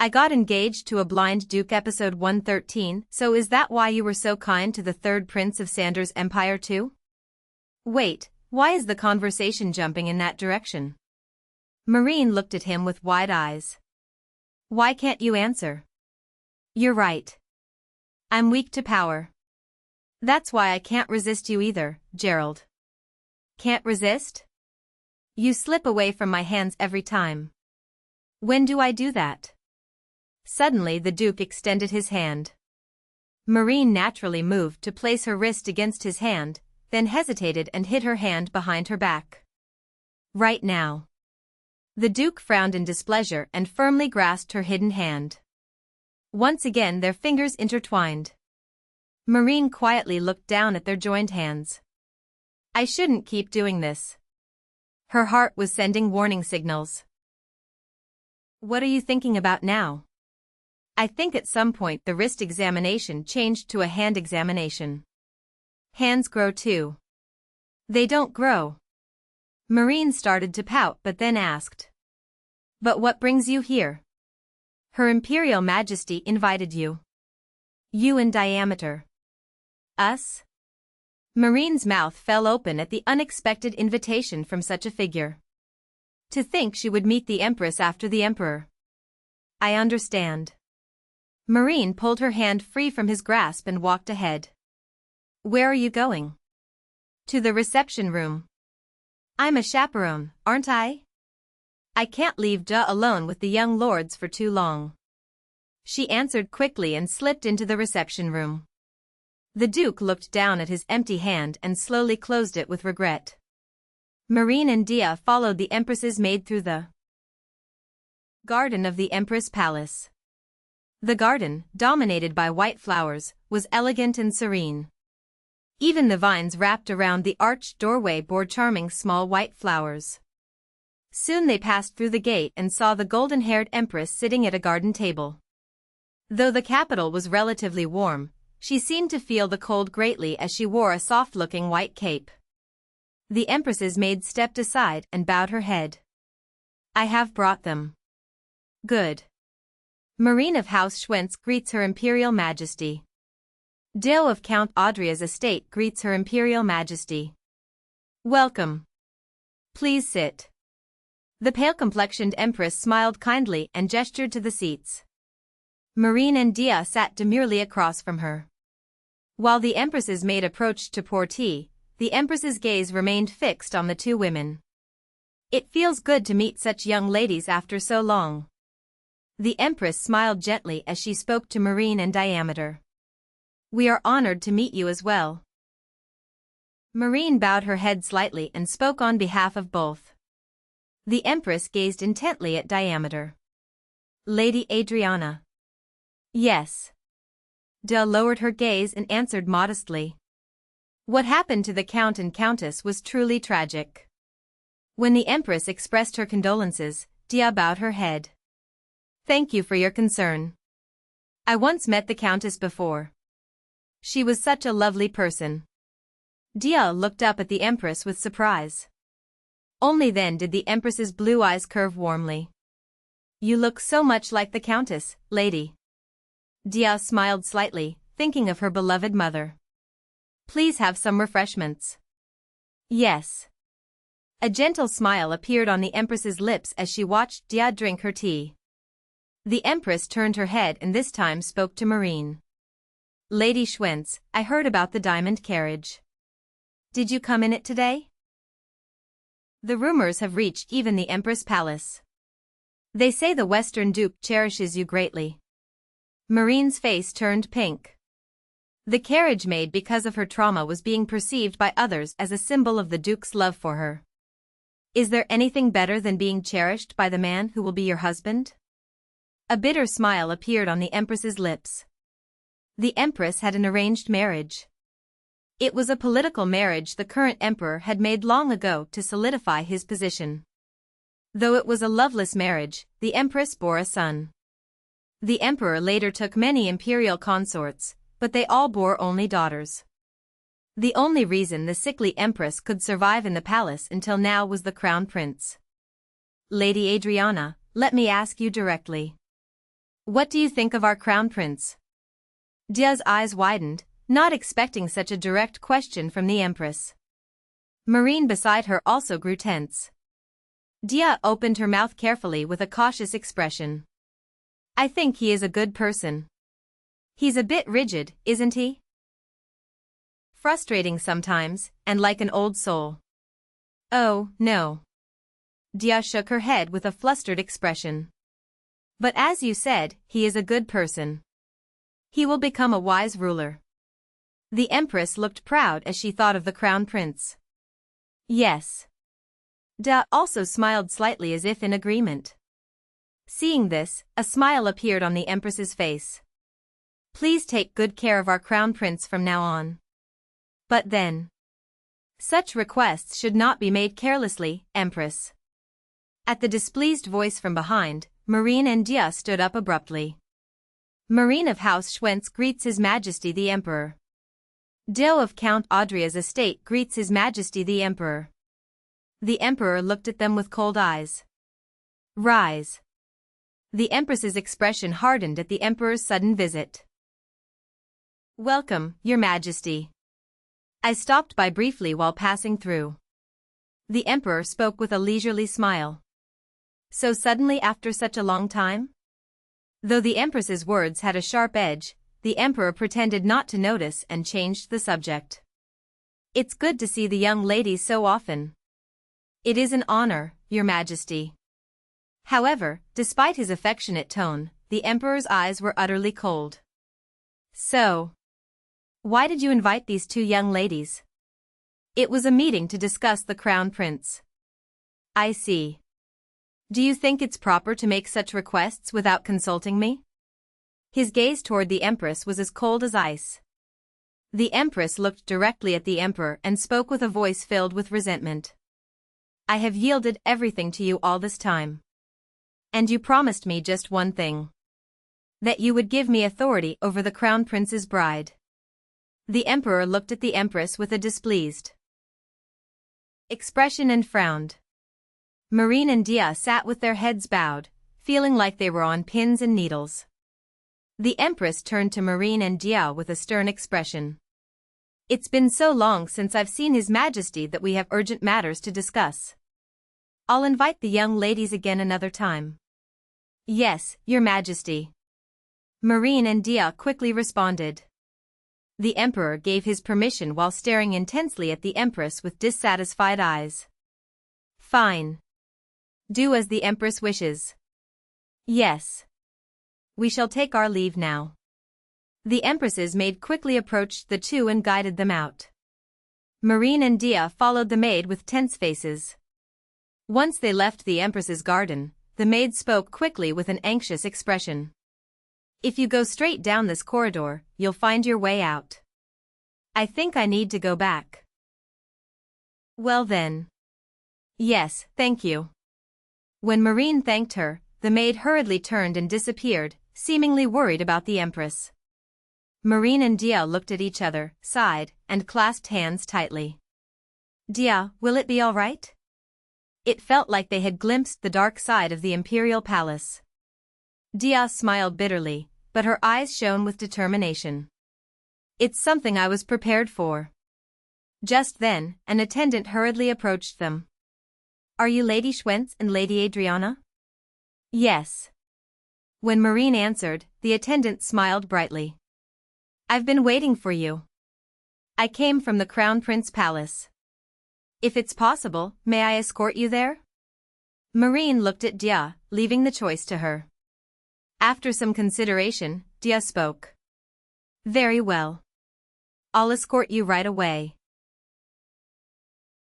I got engaged to a blind duke episode 113, so is that why you were so kind to the third prince of Sanders' empire too? Wait, why is the conversation jumping in that direction? Marin looked at him with wide eyes. Why can't you answer? You're right. I'm weak to power. That's why I can't resist you either, Gerald. Can't resist? You slip away from my hands every time. When do I do that? Suddenly the Duke extended his hand. Marin naturally moved to place her wrist against his hand, then hesitated and hid her hand behind her back. Right now. The Duke frowned in displeasure and firmly grasped her hidden hand. Once again their fingers intertwined. Marin quietly looked down at their joined hands. I shouldn't keep doing this. Her heart was sending warning signals. What are you thinking about now? I think at some point the wrist examination changed to a hand examination. Hands grow too. They don't grow. Marin started to pout but then asked. But what brings you here? Her Imperial Majesty invited you. You in diameter. Us? Marin's mouth fell open at the unexpected invitation from such a figure. To think she would meet the Empress after the Emperor. I understand. Marin pulled her hand free from his grasp and walked ahead. Where are you going? To the reception room. I'm a chaperone, aren't I? I can't leave Da alone with the young lords for too long. She answered quickly and slipped into the reception room. The Duke looked down at his empty hand and slowly closed it with regret. Marin and Dia followed the Empress's maid through the garden of the Empress Palace. The garden, dominated by white flowers, was elegant and serene. Even the vines wrapped around the arched doorway bore charming small white flowers. Soon they passed through the gate and saw the golden-haired Empress sitting at a garden table. Though the capital was relatively warm, she seemed to feel the cold greatly as she wore a soft-looking white cape. The Empress's maid stepped aside and bowed her head. I have brought them. Good. Marin of House Schwentz greets Her Imperial Majesty. Dale of Count Audria's estate greets Her Imperial Majesty. Welcome. Please sit. The pale-complexioned Empress smiled kindly and gestured to the seats. Marin and Dia sat demurely across from her. While the Empress's maid approached to pour tea, the Empress's gaze remained fixed on the two women. It feels good to meet such young ladies after so long. The Empress smiled gently as she spoke to Marin and Diameter. We are honored to meet you as well. Marin bowed her head slightly and spoke on behalf of both. The Empress gazed intently at Diameter. Lady Adriana. Yes. Dia lowered her gaze and answered modestly. What happened to the Count and Countess was truly tragic. When the Empress expressed her condolences, Dia bowed her head. Thank you for your concern. I once met the Countess before. She was such a lovely person. Dia looked up at the Empress with surprise. Only then did the Empress's blue eyes curve warmly. You look so much like the Countess, lady. Dia smiled slightly, thinking of her beloved mother. Please have some refreshments. Yes. A gentle smile appeared on the Empress's lips as she watched Dia drink her tea. The Empress turned her head and this time spoke to Marin. Lady Schwentz, I heard about the diamond carriage. Did you come in it today? The rumors have reached even the Empress Palace. They say the Western Duke cherishes you greatly. Marin's face turned pink. The carriage made because of her trauma was being perceived by others as a symbol of the Duke's love for her. Is there anything better than being cherished by the man who will be your husband? A bitter smile appeared on the Empress's lips. The Empress had an arranged marriage. It was a political marriage the current emperor had made long ago to solidify his position. Though it was a loveless marriage, the Empress bore a son. The emperor later took many imperial consorts, but they all bore only daughters. The only reason the sickly Empress could survive in the palace until now was the crown prince. Lady Adriana, let me ask you directly. What do you think of our crown prince? Dia's eyes widened, not expecting such a direct question from the empress. Marin beside her also grew tense. Dia opened her mouth carefully with a cautious expression. I think he is a good person. He's a bit rigid, isn't he? Frustrating sometimes, and like an old soul. Oh, no. Dia shook her head with a flustered expression. But as you said, he is a good person. He will become a wise ruler. The empress looked proud as she thought of the crown prince. Yes. Dia also smiled slightly as if in agreement. Seeing this, a smile appeared on the empress's face. Please take good care of our crown prince from now on. But then, such requests should not be made carelessly, Empress. At the displeased voice from behind, Marin and Dia stood up abruptly. Marin of House Schwentz greets His Majesty the Emperor. Dia of Count Audria's estate greets His Majesty the Emperor. The Emperor looked at them with cold eyes. Rise. The Empress's expression hardened at the Emperor's sudden visit. Welcome, Your Majesty. I stopped by briefly while passing through. The Emperor spoke with a leisurely smile. So suddenly after such a long time? Though the Empress's words had a sharp edge, the Emperor pretended not to notice and changed the subject. It's good to see the young ladies so often. It is an honor, Your Majesty. However, despite his affectionate tone, the Emperor's eyes were utterly cold. So, why did you invite these two young ladies? It was a meeting to discuss the crown prince. I see. Do you think it's proper to make such requests without consulting me? His gaze toward the Empress was as cold as ice. The Empress looked directly at the Emperor and spoke with a voice filled with resentment. I have yielded everything to you all this time. And you promised me just one thing. That you would give me authority over the crown prince's bride. The Emperor looked at the Empress with a displeased expression and frowned. Marin and Dia sat with their heads bowed, feeling like they were on pins and needles. The Empress turned to Marin and Dia with a stern expression. It's been so long since I've seen His Majesty that we have urgent matters to discuss. I'll invite the young ladies again another time. Yes, Your Majesty. Marin and Dia quickly responded. The Emperor gave his permission while staring intensely at the Empress with dissatisfied eyes. Fine. Do as the Empress wishes. Yes. We shall take our leave now. The Empress's maid quickly approached the two and guided them out. Marin and Dia followed the maid with tense faces. Once they left the Empress's garden, the maid spoke quickly with an anxious expression. If you go straight down this corridor, you'll find your way out. I think I need to go back. Well then. Yes, thank you. When Marin thanked her, the maid hurriedly turned and disappeared, seemingly worried about the Empress. Marin and Dia looked at each other, sighed, and clasped hands tightly. Dia, will it be all right? It felt like they had glimpsed the dark side of the imperial palace. Dia smiled bitterly, but her eyes shone with determination. It's something I was prepared for. Just then, an attendant hurriedly approached them. Are you Lady Schwentz and Lady Adriana? Yes. When Marin answered, the attendant smiled brightly. I've been waiting for you. I came from the Crown Prince Palace. If it's possible, may I escort you there? Marin looked at Dia, leaving the choice to her. After some consideration, Dia spoke. Very well. I'll escort you right away.